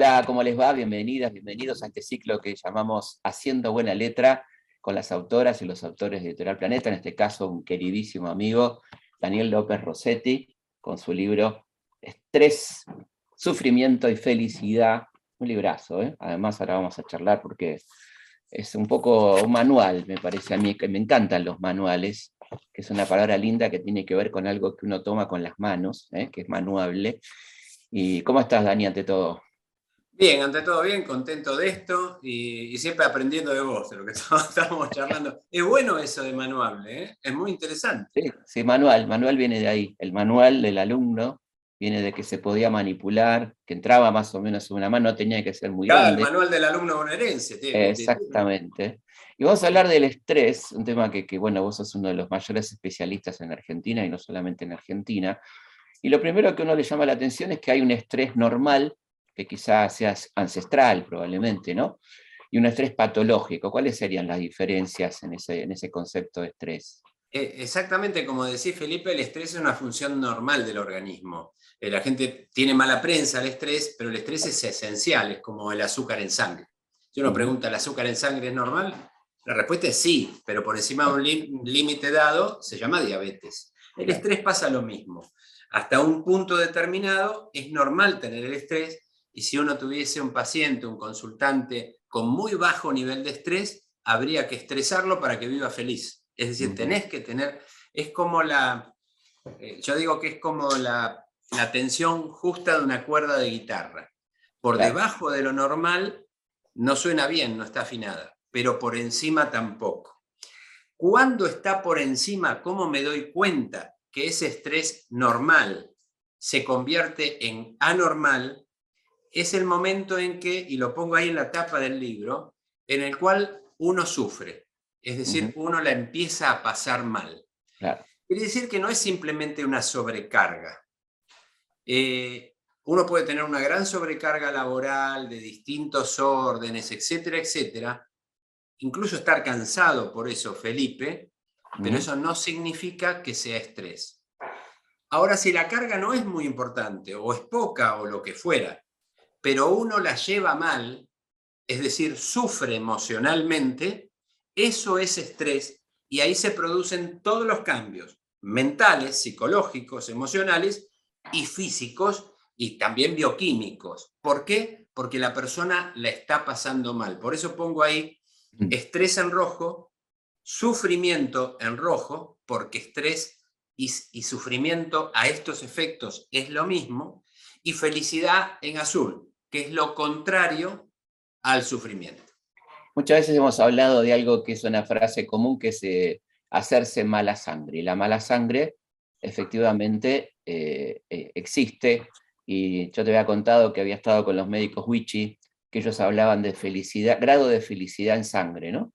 Hola, ¿cómo les va? Bienvenidas, bienvenidos a este ciclo que llamamos Haciendo Buena Letra, con las autoras y los autores de Editorial Planeta, en este caso un queridísimo amigo, Daniel López Rossetti, con su libro Estrés, Sufrimiento y Felicidad, un librazo, ¿eh? Además ahora vamos a charlar porque es un poco un manual, me parece a mí, que me encantan los manuales, que es una palabra linda que tiene que ver con algo que uno toma con las manos, que es manuable. ¿Y cómo estás, Dani, ante todo? Bien, ante todo bien, contento de esto y siempre aprendiendo de vos, de lo que estamos charlando. Es bueno eso de manuable, ¿eh? Es muy interesante. Sí, sí, manual viene de ahí. El manual del alumno viene de que se podía manipular, que entraba más o menos en una mano, no tenía que ser muy Claro, el grande. manual del alumno bonaerense. Exactamente. Y vamos a hablar del estrés, un tema que, bueno, vos sos uno de los mayores especialistas en Argentina y no solamente en Argentina. Y lo primero que a uno le llama la atención es que hay un estrés normal, que quizás sea ancestral probablemente, ¿no? Y un estrés patológico. ¿Cuáles serían las diferencias en ese concepto de estrés? Exactamente como decís, Felipe, el estrés es una función normal del organismo. La gente tiene mala prensa al estrés, pero el estrés es esencial, es como el azúcar en sangre. Si uno pregunta, ¿el azúcar en sangre es normal? La respuesta es sí, pero por encima de un límite dado se llama diabetes. El estrés pasa lo mismo. Hasta un punto determinado es normal tener el estrés, y si uno tuviese un paciente, un consultante con muy bajo nivel de estrés, habría que estresarlo para que viva feliz. Es decir, tenés que tener, es como yo digo que es como la tensión justa de una cuerda de guitarra. Por Claro. debajo de lo normal no suena bien, no está afinada, pero por encima tampoco. Cuando está por encima, ¿cómo me doy cuenta que ese estrés normal se convierte en anormal? Es el momento en que, y lo pongo ahí en la tapa del libro, en el cual uno sufre. Es decir, uno la empieza a pasar mal. Claro. Quiere decir que no es simplemente una sobrecarga. Uno puede tener una gran sobrecarga laboral de distintos órdenes, etcétera, etcétera. Incluso estar cansado por eso, Felipe, pero eso no significa que sea estrés. Ahora, si la carga no es muy importante, o es poca, o lo que fuera, pero uno la lleva mal, es decir, sufre emocionalmente, eso es estrés, y ahí se producen todos los cambios mentales, psicológicos, emocionales y físicos, y también bioquímicos. ¿Por qué? Porque la persona la está pasando mal. Por eso pongo ahí estrés en rojo, sufrimiento en rojo, porque estrés y sufrimiento a estos efectos es lo mismo, y felicidad en azul, que es lo contrario al sufrimiento. Muchas veces hemos hablado de algo que es una frase común, que es hacerse mala sangre. Y la mala sangre efectivamente existe. Y yo te había contado que había estado con los médicos Wichi, que ellos hablaban de felicidad, grado de felicidad en sangre, ¿no?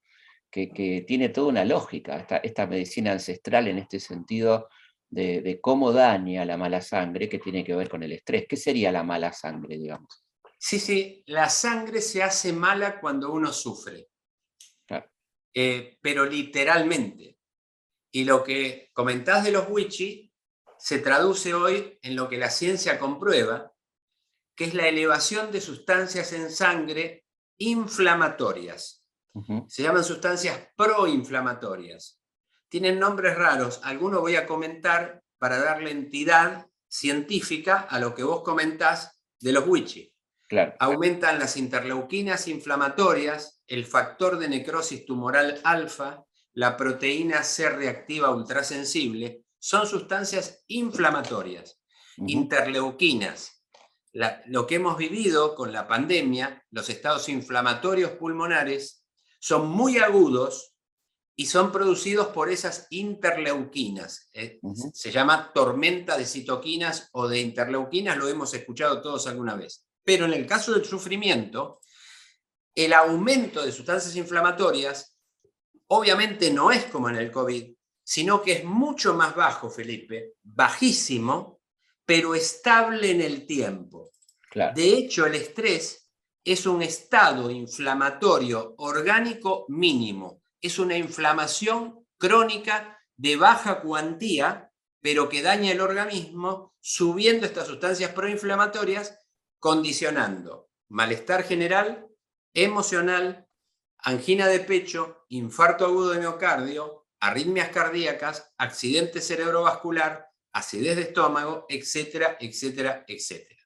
Que tiene toda una lógica, esta medicina ancestral en este sentido de cómo daña la mala sangre, que tiene que ver con el estrés. ¿Qué sería la mala sangre, digamos? Sí, sí, la sangre se hace mala cuando uno sufre, Claro. pero literalmente. Y lo que comentás de los Wichi se traduce hoy en lo que la ciencia comprueba, que es la elevación de sustancias en sangre inflamatorias. Se llaman sustancias proinflamatorias. Tienen nombres raros, algunos voy a comentar para darle entidad científica a lo que vos comentás de los Wichi. Claro. Aumentan las interleuquinas inflamatorias, el factor de necrosis tumoral alfa, la proteína C reactiva ultrasensible, son sustancias inflamatorias. Interleuquinas, lo que hemos vivido con la pandemia, los estados inflamatorios pulmonares, son muy agudos y son producidos por esas interleuquinas. Se llama tormenta de citoquinas o de interleuquinas, lo hemos escuchado todos alguna vez. Pero en el caso del sufrimiento, el aumento de sustancias inflamatorias obviamente no es como en el COVID, sino que es mucho más bajo, Felipe, bajísimo, pero estable en el tiempo. Claro. De hecho, el estrés es un estado inflamatorio orgánico mínimo. Es una inflamación crónica de baja cuantía, pero que daña el organismo, subiendo estas sustancias proinflamatorias, condicionando malestar general, emocional, angina de pecho, infarto agudo de miocardio, arritmias cardíacas, accidente cerebrovascular, acidez de estómago, etcétera, etcétera, etcétera.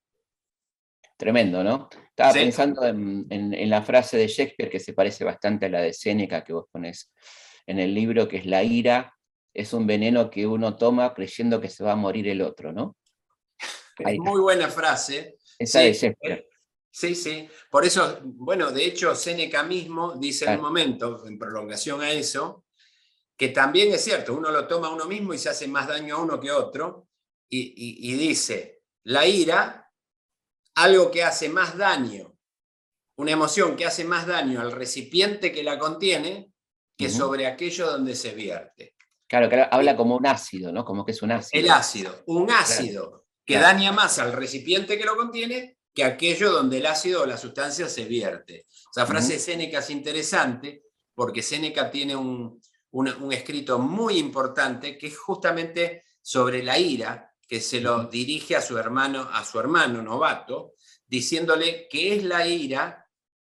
Tremendo, ¿no? Estaba ¿Sí? pensando en la frase de Shakespeare que se parece bastante a la de Séneca que vos ponés en el libro, que es: la ira es un veneno que uno toma creyendo que se va a morir el otro, ¿no? Es Ahí, muy buena frase. esa de Sí, Shakespeare. sí, sí. Por eso, bueno, de hecho, Séneca mismo dice en un Claro. momento, en prolongación a eso, que también es cierto, uno lo toma a uno mismo y se hace más daño a uno que a otro, y dice, la ira, algo que hace más daño, una emoción que hace más daño al recipiente que la contiene que Ujú. sobre aquello donde se vierte. Claro, que habla como un ácido, ¿no? Como que es un El ácido. ácido, un Claro, ácido que claro. daña más al recipiente que lo contiene que aquello donde el ácido o la sustancia se vierte. Esa frase Ujú. de Séneca es interesante porque Séneca tiene un escrito muy importante que es justamente sobre la ira, que se lo Ujú. dirige a su hermano novato, diciéndole que es la ira,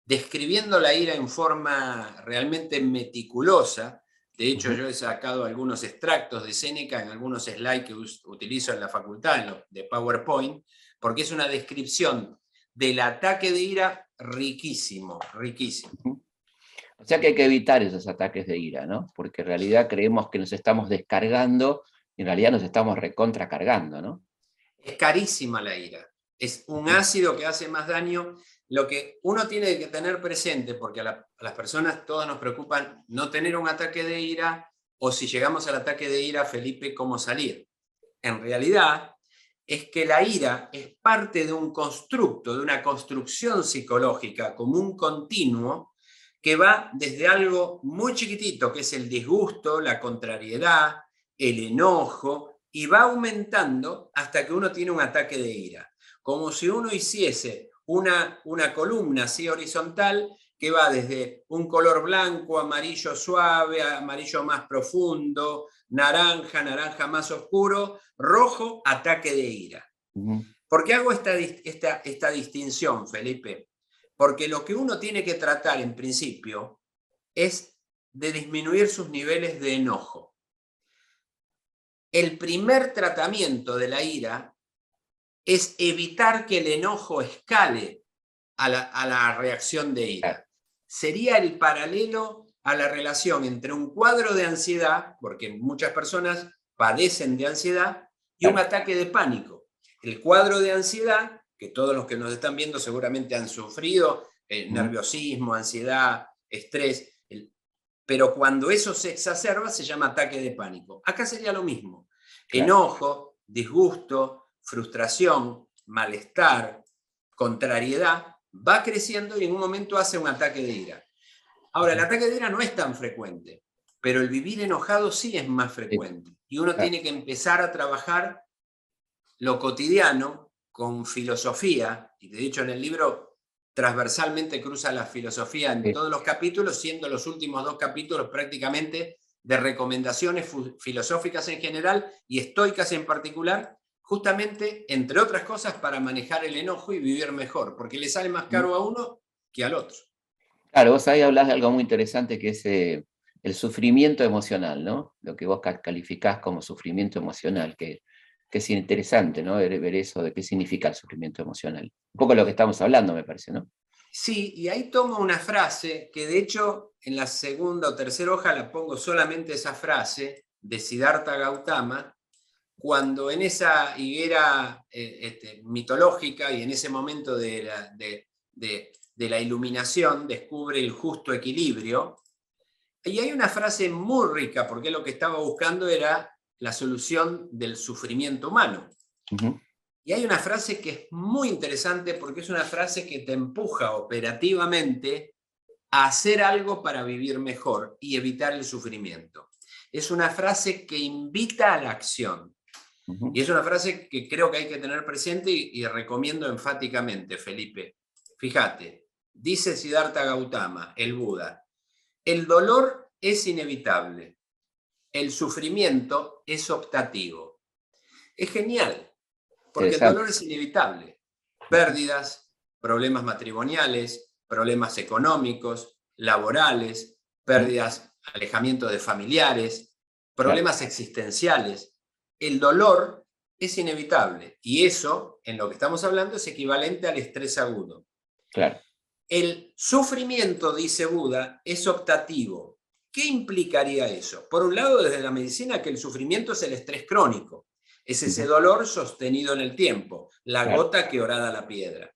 describiendo la ira en forma realmente meticulosa. De hecho, Ujú. yo he sacado algunos extractos de Séneca en algunos slides que utilizo en la facultad, de PowerPoint, porque es una descripción del ataque de ira riquísimo, riquísimo. Ujú. O sea que hay que evitar esos ataques de ira, ¿no? Porque en realidad creemos que nos estamos descargando y en realidad nos estamos recontracargando, ¿no? Es carísima la ira. Es un Ujú. ácido que hace más daño. Lo que uno tiene que tener presente, porque a las personas todas nos preocupan no tener un ataque de ira, o si llegamos al ataque de ira, Felipe, ¿cómo salir? En realidad, es que la ira es parte de un constructo, de una construcción psicológica, como un continuo, que va desde algo muy chiquitito, que es el disgusto, la contrariedad, el enojo, y va aumentando hasta que uno tiene un ataque de ira. Como si uno hiciese una columna así horizontal que va desde un color blanco, amarillo suave, amarillo más profundo, naranja, naranja más oscuro, rojo, ataque de ira. Ujú. ¿Por qué hago esta distinción, Felipe? Porque lo que uno tiene que tratar en principio es de disminuir sus niveles de enojo. El primer tratamiento de la ira es evitar que el enojo escale a la reacción de Claro. ira. Sería el paralelo a la relación entre un cuadro de ansiedad, porque muchas personas padecen de ansiedad, y un Claro. ataque de pánico. El cuadro de ansiedad, que todos los que nos están viendo seguramente han sufrido, Ujú. nerviosismo, ansiedad, estrés, pero cuando eso se exacerba se llama ataque de pánico. Acá sería lo mismo. Claro. Enojo, disgusto, frustración, malestar, contrariedad, va creciendo y en un momento hace un ataque de ira. Ahora, el Ujú. ataque de ira no es tan frecuente, pero el vivir enojado sí es más Sí, frecuente. Y uno claro. tiene que empezar a trabajar lo cotidiano con filosofía, y de hecho en el libro transversalmente cruza la filosofía en Sí. todos los capítulos, siendo los últimos 2 capítulos prácticamente de recomendaciones filosóficas en general y estoicas en particular, justamente, entre otras cosas, para manejar el enojo y vivir mejor, porque le sale más Ujú. caro a uno que al otro. Claro, vos ahí hablás de algo muy interesante que es el sufrimiento emocional, ¿no? Lo que vos calificás como sufrimiento emocional, que es interesante, ¿no? Ver eso de qué significa el sufrimiento emocional. Un poco lo que estamos hablando, me parece, ¿no? Sí, y ahí tomo una frase que de hecho en la segunda o tercera hoja la pongo solamente esa frase de Siddhartha Gautama, cuando en esa higuera mitológica y en ese momento de la iluminación descubre el justo equilibrio. Y hay una frase muy rica, porque lo que estaba buscando era la solución del sufrimiento humano. Ujú. Y hay una frase que es muy interesante porque es una frase que te empuja operativamente a hacer algo para vivir mejor y evitar el sufrimiento. Es una frase que invita a la acción. Ujú. Y es una frase que creo que hay que tener presente y recomiendo enfáticamente, Felipe. Fíjate, dice Siddhartha Gautama, el Buda, el dolor es inevitable, el sufrimiento es optativo. Es genial, porque el Interesante. dolor es inevitable. Ujú. Pérdidas, problemas matrimoniales, problemas económicos, laborales, pérdidas, alejamiento de familiares, problemas existenciales. El dolor es inevitable y eso, en lo que estamos hablando, es equivalente al estrés agudo. Claro. El sufrimiento, dice Buda, es optativo. ¿Qué implicaría eso? Por un lado, desde la medicina, que el sufrimiento es el estrés crónico, es ese dolor sostenido en el tiempo, la gota que horada la piedra.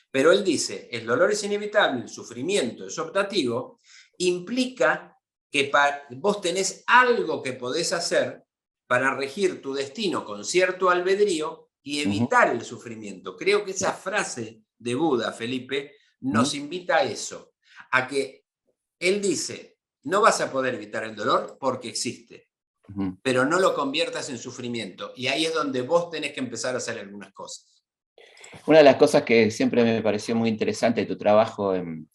Pero él dice, el dolor es inevitable, el sufrimiento es optativo, implica que vos tenés algo que podés hacer para regir tu destino con cierto albedrío y evitar el sufrimiento. Creo que esa frase de Buda, Felipe, nos invita a eso, a que él dice, no vas a poder evitar el dolor porque existe, pero no lo conviertas en sufrimiento. Y ahí es donde vos tenés que empezar a hacer algunas cosas. Una de las cosas que siempre me pareció muy interesante de tu trabajo en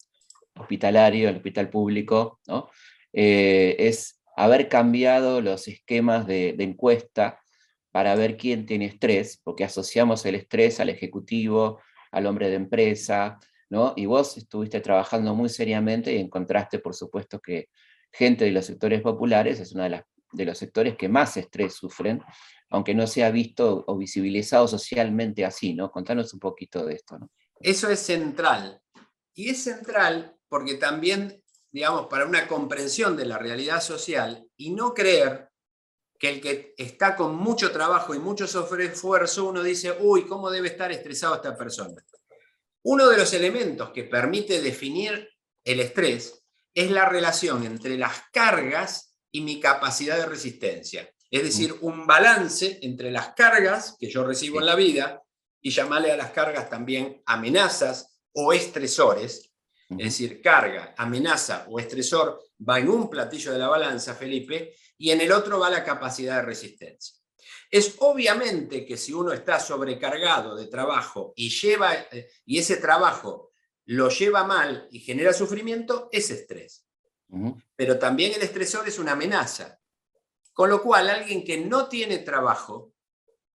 hospitalario, en el hospital público, ¿no? Es haber cambiado los esquemas de encuesta para ver quién tiene estrés, porque asociamos el estrés al ejecutivo, al hombre de empresa, ¿no? Y vos estuviste trabajando muy seriamente y encontraste, por supuesto, que gente de los sectores populares es uno de los sectores que más estrés sufren, aunque no se ha visto o visibilizado socialmente así, ¿no? Contanos un poquito de esto, ¿no? Eso es central. Y es central porque también, digamos, para una comprensión de la realidad social y no creer que el que está con mucho trabajo y mucho esfuerzo, uno dice, uy, ¿cómo debe estar estresado esta persona? Uno de los elementos que permite definir el estrés es la relación entre las cargas y mi capacidad de resistencia. Es decir, un balance entre las cargas que yo recibo en la vida y llamarle a las cargas también amenazas o estresores. Es decir, carga, amenaza o estresor va en un platillo de la balanza, Felipe, y en el otro va la capacidad de resistencia. Es obviamente que si uno está sobrecargado de trabajo y ese trabajo lo lleva mal y genera sufrimiento, es estrés. Pero también el estresor es una amenaza. Con lo cual, alguien que no tiene trabajo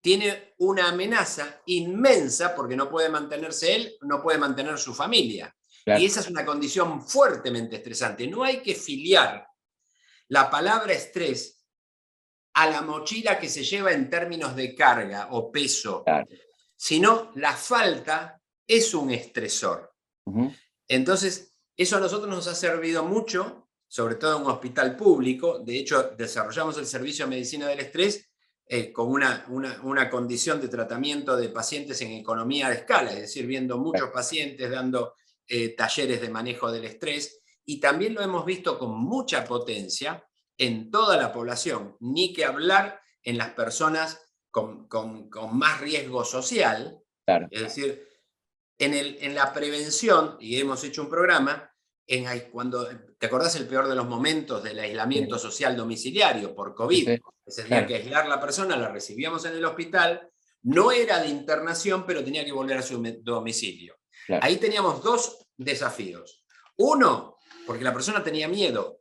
tiene una amenaza inmensa porque no puede mantenerse él, no puede mantener su familia. Claro. Y esa es una condición fuertemente estresante. No hay que filiar la palabra estrés a la mochila que se lleva en términos de carga o peso, claro, sino la falta es un estresor. Entonces, eso a nosotros nos ha servido mucho, sobre todo en un hospital público. De hecho, desarrollamos el servicio de medicina del estrés con una condición de tratamiento de pacientes en economía de escala, es decir, viendo muchos pacientes, dando talleres de manejo del estrés, y también lo hemos visto con mucha potencia en toda la población, ni que hablar en las personas con más riesgo social. Claro. Es decir, en la prevención, y hemos hecho un programa, cuando, ¿te acordás el peor de los momentos del aislamiento social domiciliario por COVID? Se tenía que aislar la persona, la recibíamos en el hospital, no era de internación, pero tenía que volver a su domicilio. Claro. Ahí teníamos dos desafíos. Uno, porque la persona tenía miedo,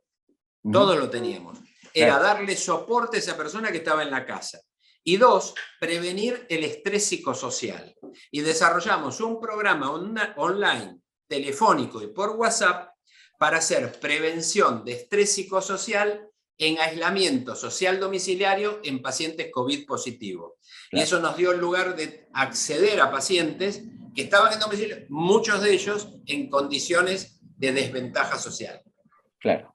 todos lo teníamos, era darle soporte a esa persona que estaba en la casa. Y dos, prevenir el estrés psicosocial. Y desarrollamos un programa online, telefónico y por WhatsApp para hacer prevención de estrés psicosocial en aislamiento social domiciliario en pacientes COVID positivo. Y eso nos dio el lugar de acceder a pacientes que estaban en domicilio, muchos de ellos en condiciones de desventaja social. Claro.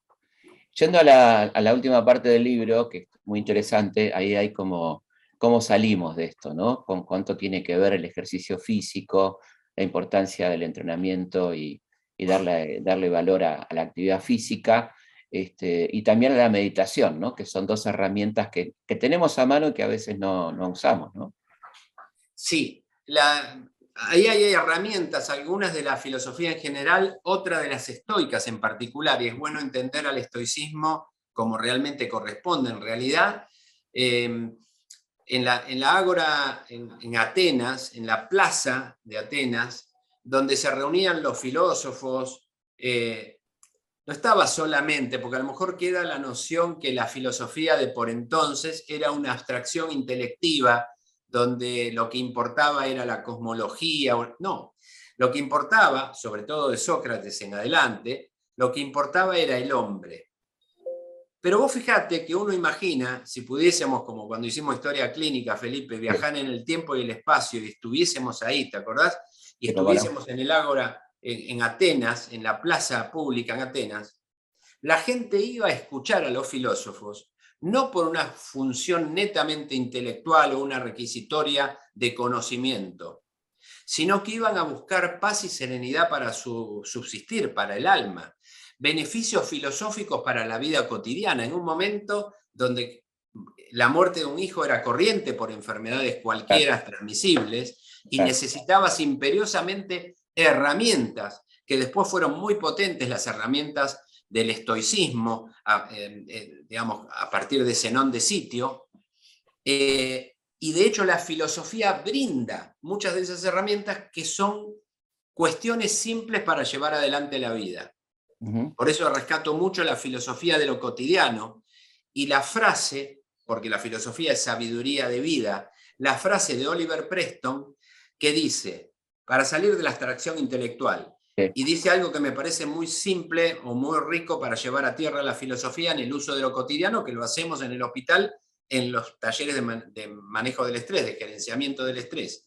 Yendo a la última parte del libro, que es muy interesante, ahí hay como cómo salimos de esto, ¿no? Con cuánto tiene que ver el ejercicio físico, la importancia del entrenamiento y darle valor a la actividad física, y también a la meditación, ¿no? Que son dos herramientas que tenemos a mano y que a veces no usamos, ¿no? Sí, ahí hay herramientas, algunas de la filosofía en general, otra de las estoicas en particular, y es bueno entender al estoicismo como realmente corresponde en realidad. En la ágora en Atenas, en la plaza de Atenas, donde se reunían los filósofos, no estaba solamente, porque a lo mejor queda la noción que la filosofía de por entonces era una abstracción intelectiva, donde lo que importaba era la cosmología. No, Lo que importaba, sobre todo de Sócrates en adelante, lo que importaba era el hombre. Pero vos fijate que uno imagina, si pudiésemos, como cuando hicimos historia clínica, Felipe, viajar en el tiempo y el espacio y estuviésemos ahí, ¿te acordás? Y estuviésemos en el Ágora, en Atenas, en la plaza pública en Atenas, la gente iba a escuchar a los filósofos, no por una función netamente intelectual o una requisitoria de conocimiento, sino que iban a buscar paz y serenidad para su subsistir, para el alma, beneficios filosóficos para la vida cotidiana, en un momento donde la muerte de un hijo era corriente por enfermedades cualquiera transmisibles y necesitabas imperiosamente herramientas, que después fueron muy potentes las herramientas del estoicismo, digamos, a partir de Zenón de Sitio, y de hecho la filosofía brinda muchas de esas herramientas que son cuestiones simples para llevar adelante la vida. Por eso rescato mucho la filosofía de lo cotidiano y la frase, porque la filosofía es sabiduría de vida, la frase de Oliver Preston que dice, para salir de la abstracción intelectual, y dice algo que me parece muy simple o muy rico para llevar a tierra la filosofía en el uso de lo cotidiano, que lo hacemos en el hospital, en los talleres de manejo del estrés, de gerenciamiento del estrés.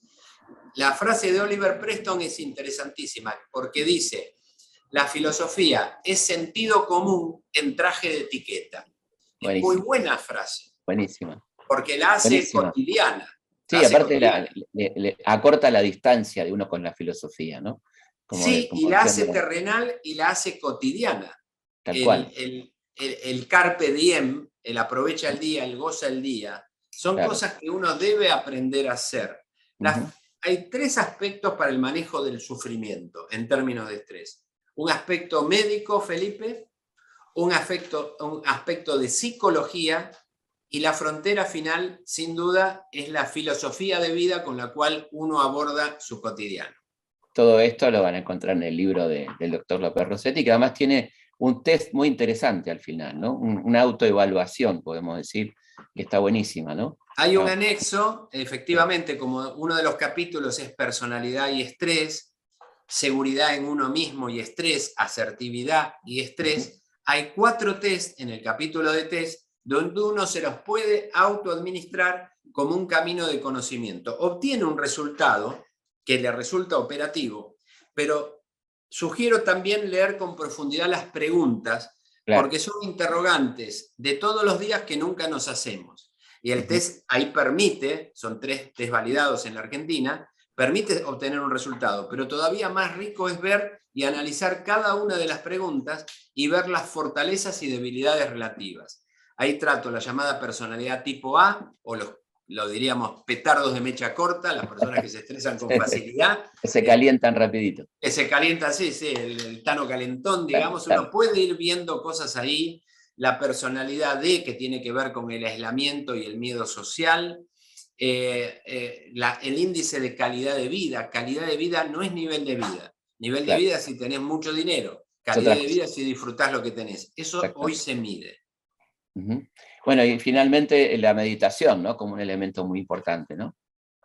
La frase de Oliver Preston es interesantísima, porque dice, la filosofía es sentido común en traje de etiqueta. Es muy buena frase. Buenísima. Porque la hace cotidiana. Sí, aparte le acorta la distancia de uno con la filosofía, ¿no? Sí, y la hace terrenal y la hace cotidiana. Tal cual. El carpe diem, el aprovecha el día, el goza el día, son cosas que uno debe aprender a hacer. Hay 3 aspectos para el manejo del sufrimiento en términos de estrés. Un aspecto médico, Felipe, un aspecto de psicología, y la frontera final, sin duda, es la filosofía de vida con la cual uno aborda su cotidiano. Todo esto lo van a encontrar en el libro del doctor López Rossetti, que además tiene un test muy interesante al final, ¿no? Una autoevaluación, podemos decir, que está buenísima, ¿no? Hay un anexo, efectivamente, como uno de los capítulos es personalidad y estrés, seguridad en uno mismo y estrés, asertividad y estrés. Hay 4 test en el capítulo de test donde uno se los puede autoadministrar como un camino de conocimiento. Obtiene un resultado que le resulta operativo, pero sugiero también leer con profundidad las preguntas, porque son interrogantes de todos los días que nunca nos hacemos. Y el test ahí permite, son 3 test validados en la Argentina, permite obtener un resultado, pero todavía más rico es ver y analizar cada una de las preguntas y ver las fortalezas y debilidades relativas. Ahí trato la llamada personalidad tipo A, o lo diríamos petardos de mecha corta, las personas que se estresan con facilidad. Que se calientan rapidito. Que se calientan, sí, el tano calentón, digamos. Uno puede ir viendo cosas ahí. La personalidad D, que tiene que ver con el aislamiento y el miedo social. El índice de calidad de vida. Calidad de vida no es nivel de vida. Nivel de vida si tenés mucho dinero. Calidad de vida si disfrutás lo que tenés. Eso hoy se mide. Bueno, y finalmente la meditación, ¿no? Como un elemento muy importante, ¿no?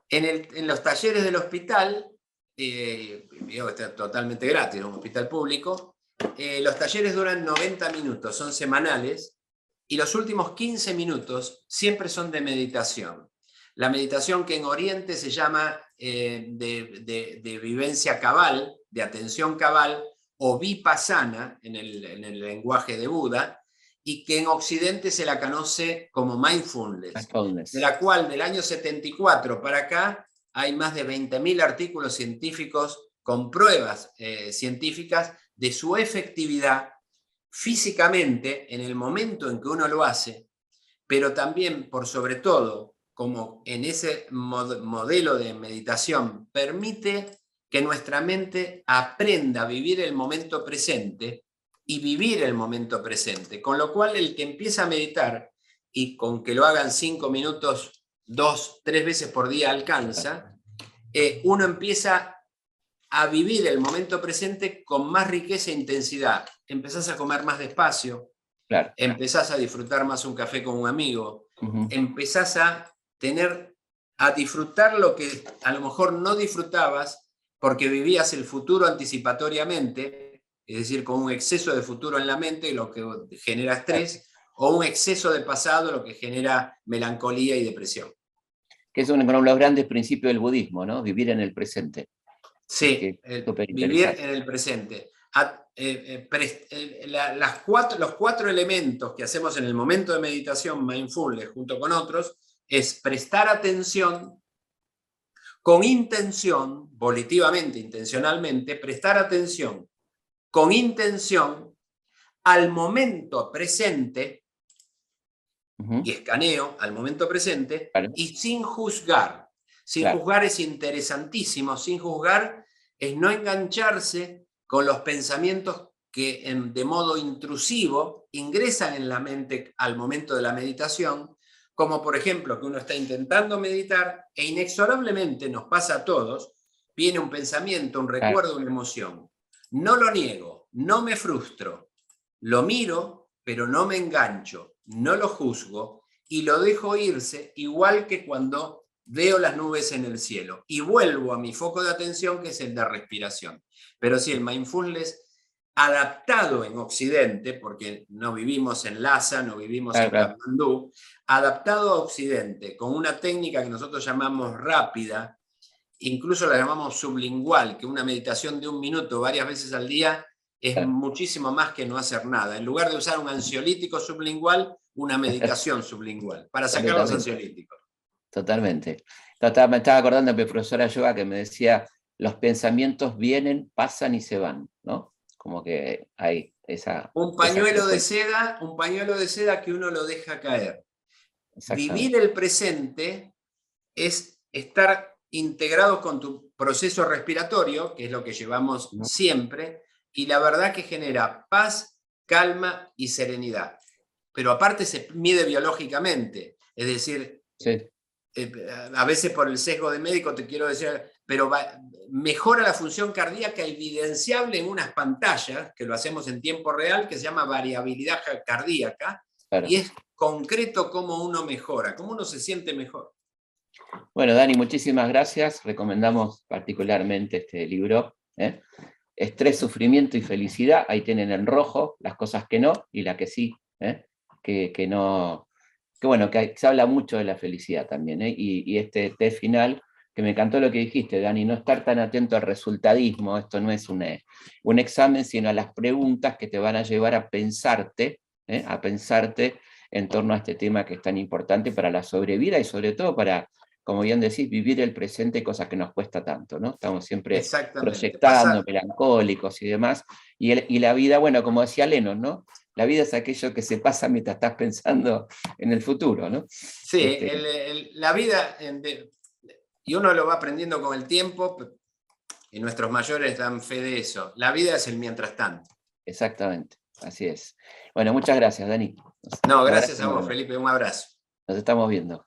En los talleres del hospital, está totalmente gratis, es un hospital público, los talleres duran 90 minutos, son semanales, y los últimos 15 minutos siempre son de meditación. La meditación que en Oriente se llama de vivencia cabal, de atención cabal, o vipassana en el lenguaje de Buda, y que en Occidente se la conoce como mindfulness, de la cual del año 74 para acá hay más de 20.000 artículos científicos con pruebas científicas de su efectividad físicamente en el momento en que uno lo hace, pero también, por sobre todo, como en ese modelo de meditación permite que nuestra mente aprenda a vivir el momento presente y vivir el momento presente. Con lo cual, el que empieza a meditar, y con que lo hagan 5 minutos, 2, 3 veces por día alcanza, uno empieza a vivir el momento presente con más riqueza e intensidad. Empezás a comer más despacio, empezás a disfrutar más un café con un amigo, empezás a disfrutar lo que a lo mejor no disfrutabas porque vivías el futuro anticipatoriamente, es decir, con un exceso de futuro en la mente, lo que genera estrés, o un exceso de pasado, lo que genera melancolía y depresión. Que es uno de los grandes principios del budismo, ¿no? Vivir en el presente. Sí, vivir en el presente. Los 4 elementos que hacemos en el momento de meditación mindfulness junto con otros es prestar atención con intención, volitivamente, intencionalmente, prestar atención con intención al momento presente, y escaneo al momento presente, Claro. y sin juzgar. Sin Claro. juzgar es interesantísimo. Sin juzgar es no engancharse con los pensamientos que de modo intrusivo ingresan en la mente al momento de la meditación, como por ejemplo que uno está intentando meditar e inexorablemente nos pasa a todos, viene un pensamiento, un recuerdo, una emoción. No lo niego, no me frustro, lo miro, pero no me engancho, no lo juzgo y lo dejo irse, igual que cuando veo las nubes en el cielo y vuelvo a mi foco de atención, que es el de respiración. Pero sí, el mindfulness adaptado en Occidente, porque no vivimos en Lhasa, no vivimos en Katmandú, adaptado a Occidente, con una técnica que nosotros llamamos rápida, incluso la llamamos sublingual, que una meditación de 1 minuto varias veces al día es muchísimo más que no hacer nada. En lugar de usar un ansiolítico sublingual, una medicación sublingual, para sacar los ansiolíticos. Totalmente. Me estaba acordando de mi profesora de yoga que me decía, los pensamientos vienen, pasan y se van, ¿no? Como que hay esa... Un pañuelo de seda que uno lo deja caer. Vivir el presente es estar integrado con tu proceso respiratorio, que es lo que llevamos siempre, y la verdad que genera paz, calma y serenidad. Pero aparte se mide biológicamente, es decir, sí. A veces por el sesgo de médico te quiero decir, pero mejora la función cardíaca evidenciable en unas pantallas, que lo hacemos en tiempo real, que se llama variabilidad cardíaca, y es concreto cómo uno mejora, cómo uno se siente mejor. Bueno, Dani, muchísimas gracias. Recomendamos particularmente este libro, Estrés, Sufrimiento y Felicidad. Ahí tienen en rojo las cosas que no y las que sí, que no... Que bueno, que se habla mucho de la felicidad también, y este test final, que me encantó lo que dijiste, Dani, no estar tan atento al resultadismo, esto no es un examen, sino a las preguntas que te van a llevar a pensarte en torno a este tema que es tan importante para la sobrevida y sobre todo para, como bien decís, vivir el presente, cosa que nos cuesta tanto, ¿no? Estamos siempre proyectando, melancólicos y demás, y la vida, bueno, como decía Lennon, ¿no? La vida es aquello que se pasa mientras estás pensando en el futuro, ¿no? Sí, la vida, y uno lo va aprendiendo con el tiempo, y nuestros mayores dan fe de eso. La vida es el mientras tanto. Exactamente, así es. Bueno, muchas gracias, Dani. No, gracias a vos, Felipe, un abrazo. Nos estamos viendo.